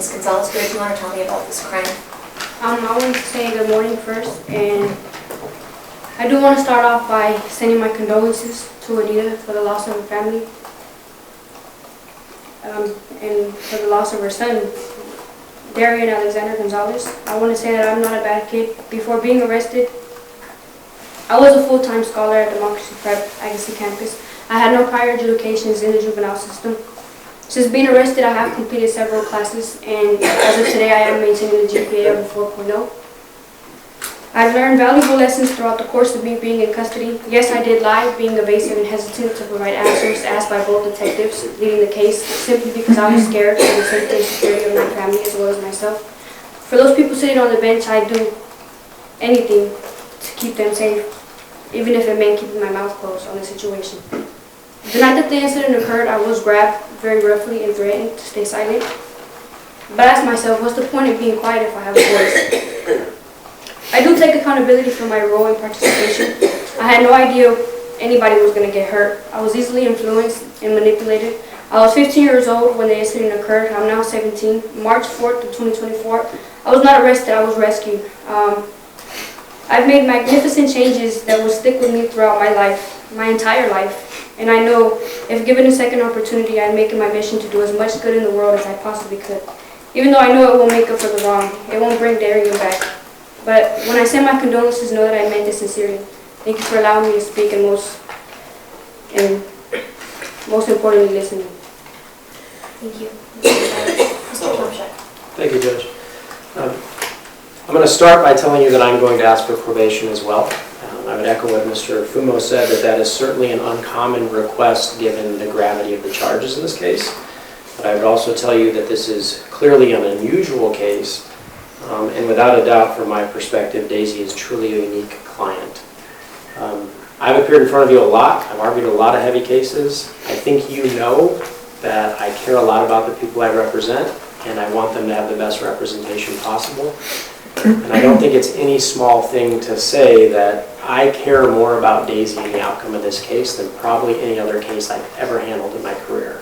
Ms. Gonzalez, do you want to tell me about this crime? I want to say good morning first, and I do want to start off by sending my condolences to Anita for the loss of her family, and for the loss of her son, Darian Alexander Gonzalez. I want to say that I'm not a bad kid. Before being arrested, I was a full-time scholar at Democracy Prep Agassiz campus. I had no prior educations in the juvenile system. Since being arrested, I have completed several classes, and as of today, I am maintaining a GPA of a 4.0. I've learned valuable lessons throughout the course of me being in custody. Yes, I did lie, being evasive and hesitant to provide answers asked by both detectives leading the case, simply because I was scared for the safety and security of my family as well as myself. For those people sitting on the bench, I'd do anything to keep them safe, even if it meant keeping my mouth closed on the situation. The night that the incident occurred, I was grabbed very roughly and threatened to stay silent. But I asked myself, what's the point of being quiet if I have a voice? I do take accountability for my role in participation. I had no idea anybody was going to get hurt. I was easily influenced and manipulated. I was 15 years old when the incident occurred. I'm now 17. March 4th of 2024. I was not arrested, I was rescued. I've made magnificent changes that will stick with me throughout my life, my entire life. And I know if given a second opportunity, I'd make it my mission to do as much good in the world as I possibly could. Even though I know it won't make up for the wrong, it won't bring Darian back. But when I send my condolences, know that I meant it sincerely. Thank you for allowing me to speak and most importantly, listening. Thank you. Mr. Tomczak. Thank you, Judge. I'm going to start by telling you that I'm going to ask for probation as well. I would echo what Mr. Fumo said, that is certainly an uncommon request given the gravity of the charges in this case. But I would also tell you that this is clearly an unusual case, and without a doubt, from my perspective, Daisy is truly a unique client. I've appeared in front of you a lot. I've argued a lot of heavy cases. I think you know that I care a lot about the people I represent, and I want them to have the best representation possible. And I don't think it's any small thing to say that I care more about Daisy and the outcome of this case than probably any other case I've ever handled in my career.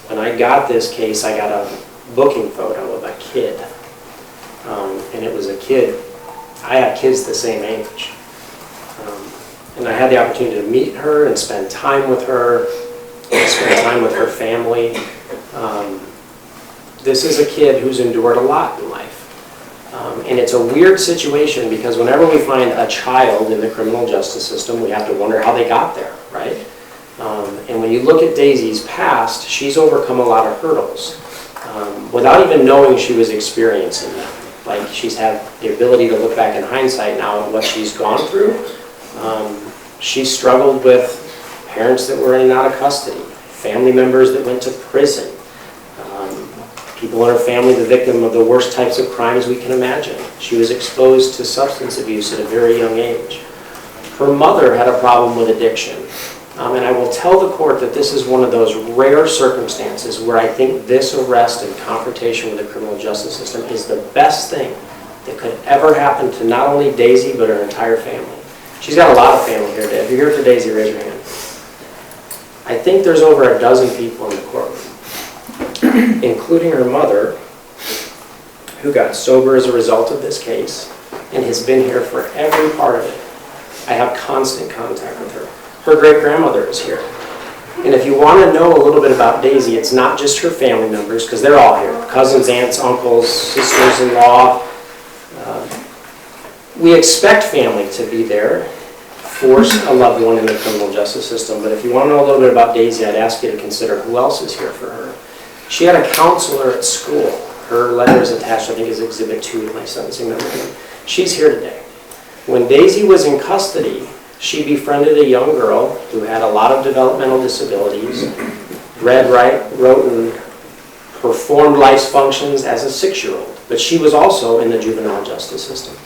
When I got this case, I got a booking photo of a kid. And it was a kid. I have kids the same age. And I had the opportunity to meet her and spend time with her, spend time with her family. This is a kid who's endured a lot in life. And it's a weird situation because whenever we find a child in the criminal justice system, we have to wonder how they got there, right? And when you look at Daisy's past, she's overcome a lot of hurdles without even knowing she was experiencing them. Like, she's had the ability to look back in hindsight now at what she's gone through. She struggled with parents that were in and out of custody, family members that went to prison, people in her family the victim of the worst types of crimes we can imagine. She was exposed to substance abuse at a very young age. Her mother had a problem with addiction. And I will tell the court that this is one of those rare circumstances where I think this arrest and confrontation with the criminal justice system is the best thing that could ever happen to not only Daisy, but her entire family. She's got a lot of family here today. If you're here for Daisy, raise your hand. I think there's over a dozen people in the courtroom, including her mother, who got sober as a result of this case and has been here for every part of it. I have constant contact with her. Her great-grandmother is here. And if you want to know a little bit about Daisy, it's not just her family members, because they're all here. Cousins, aunts, uncles, sisters-in-law. We expect family to be there for a loved one in the criminal justice system. But if you want to know a little bit about Daisy, I'd ask you to consider who else is here for her. She had a counselor at school. Her letter is attached, I think, as Exhibit 2 to my sentencing memorandum. She's here today. When Daisy was in custody, she befriended a young girl who had a lot of developmental disabilities, read, wrote, and performed life's functions as a 6-year-old. But she was also in the juvenile justice system.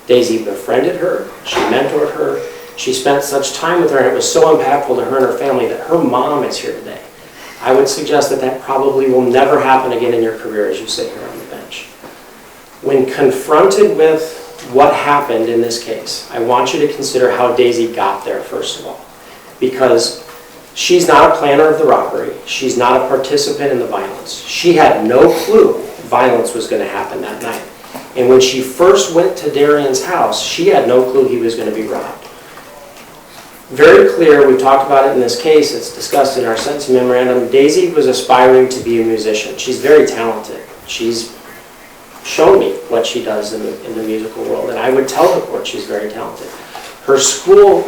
Daisy befriended her, she mentored her, she spent such time with her, and it was so impactful to her and her family that her mom is here today. I would suggest that that probably will never happen again in your career as you sit here on the bench. When confronted with what happened in this case, I want you to consider how Daisy got there, first of all. Because She's not a planner of the robbery. She's not a participant in the violence. She had no clue violence was going to happen that night. And when she first went to Darian's house, she had no clue he was going to be robbed. Very clear, we talked about it in this case, it's discussed in our sentencing memorandum. Daisy was aspiring to be a musician. She's very talented. She's shown me what she does in the musical world, and I would tell the court she's very talented. Her school,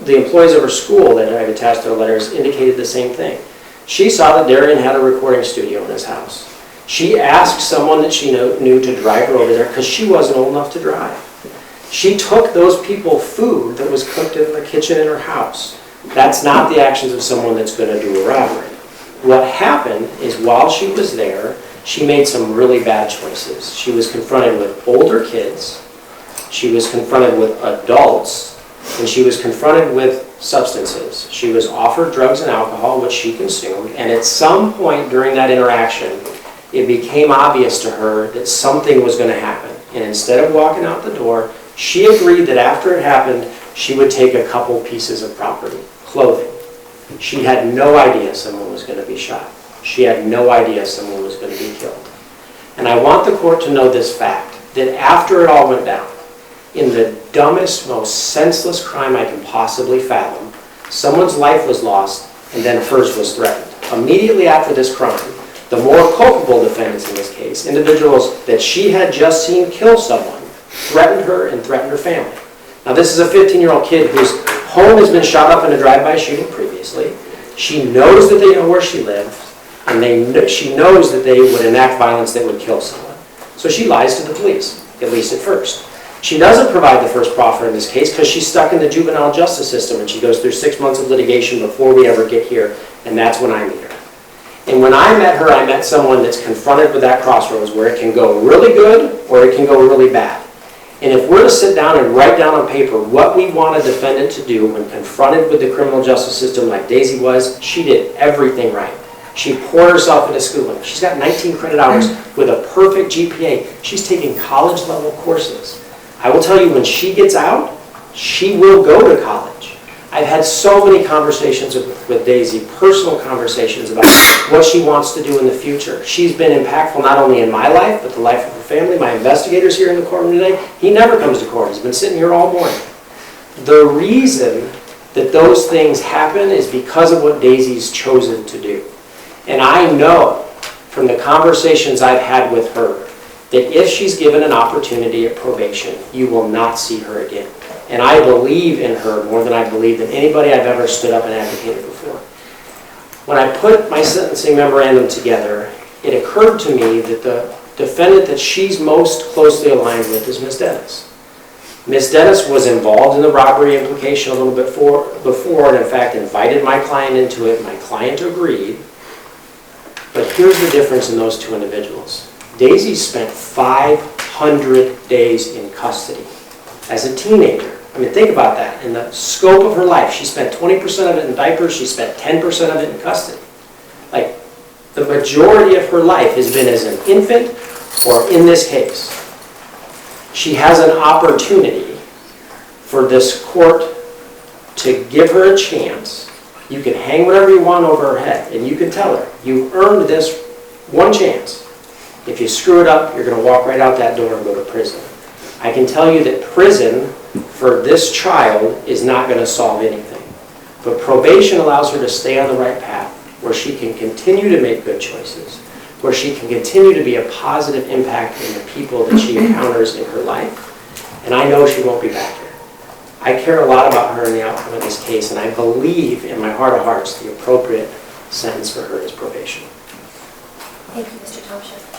the employees of her school that I've attached to her letters indicated the same thing. She saw that Darian had a recording studio in his house. She asked someone that she knew to drive her over there because she wasn't old enough to drive. She took those people food that was cooked in the kitchen in her house. That's not the actions of someone that's going to do a robbery. What happened is while she was there, she made some really bad choices. She was confronted with older kids, she was confronted with adults, and she was confronted with substances. She was offered drugs and alcohol, which she consumed, and at some point during that interaction, it became obvious to her that something was going to happen. And instead of walking out the door, she agreed that after it happened, she would take a couple pieces of property, clothing. She had no idea someone was going to be shot. She had no idea someone was going to be killed. And I want the court to know this fact, that after it all went down, in the dumbest, most senseless crime I can possibly fathom, someone's life was lost and then hers was threatened. Immediately after this crime, the more culpable defendants in this case, individuals that she had just seen kill someone, threatened her and threatened her family. Now this is a 15-year-old kid whose home has been shot up in a drive-by shooting previously. She knows that they know where she lives, and she knows that they would enact violence that would kill someone. So she lies to the police, at least at first. She doesn't provide the first proffer in this case because she's stuck in the juvenile justice system and she goes through 6 months of litigation before we ever get here, and that's when I meet her. And when I met her, I met someone that's confronted with that crossroads where it can go really good or it can go really bad. And if we're to sit down and write down on paper what we want a defendant to do when confronted with the criminal justice system like Daisy was, she did everything right. She poured herself into schooling. She's got 19 credit hours with a perfect GPA. She's taking college-level courses. I will tell you, when she gets out, she will go to college. I've had so many conversations with Daisy, personal conversations about what she wants to do in the future. She's been impactful not only in my life, but the life of her family. My investigator's here in the courtroom today. He never comes to court. He's been sitting here all morning. The reason that those things happen is because of what Daisy's chosen to do. And I know from the conversations I've had with her that if she's given an opportunity at probation, you will not see her again. And I believe in her more than I believe in anybody I've ever stood up and advocated before. When I put my sentencing memorandum together, it occurred to me that the defendant that she's most closely aligned with is Ms. Dennis. Ms. Dennis was involved in the robbery implication a little bit before and in fact invited my client into it. My client agreed. But here's the difference in those two individuals. Daisy spent 500 days in custody as a teenager. I mean, think about that. In the scope of her life, she spent 20% of it in diapers, she spent 10% of it in custody. Like, the majority of her life has been as an infant, or in this case. She has an opportunity for this court to give her a chance. You can hang whatever you want over her head, and you can tell her, you earned this one chance. If you screw it up, you're going to walk right out that door and go to prison. I can tell you that prison for this child is not going to solve anything. But probation allows her to stay on the right path, where she can continue to make good choices, where she can continue to be a positive impact in the people that she encounters in her life. And I know she won't be back here. I care a lot about her and the outcome of this case, and I believe in my heart of hearts the appropriate sentence for her is probation. Thank you, Mr. Township.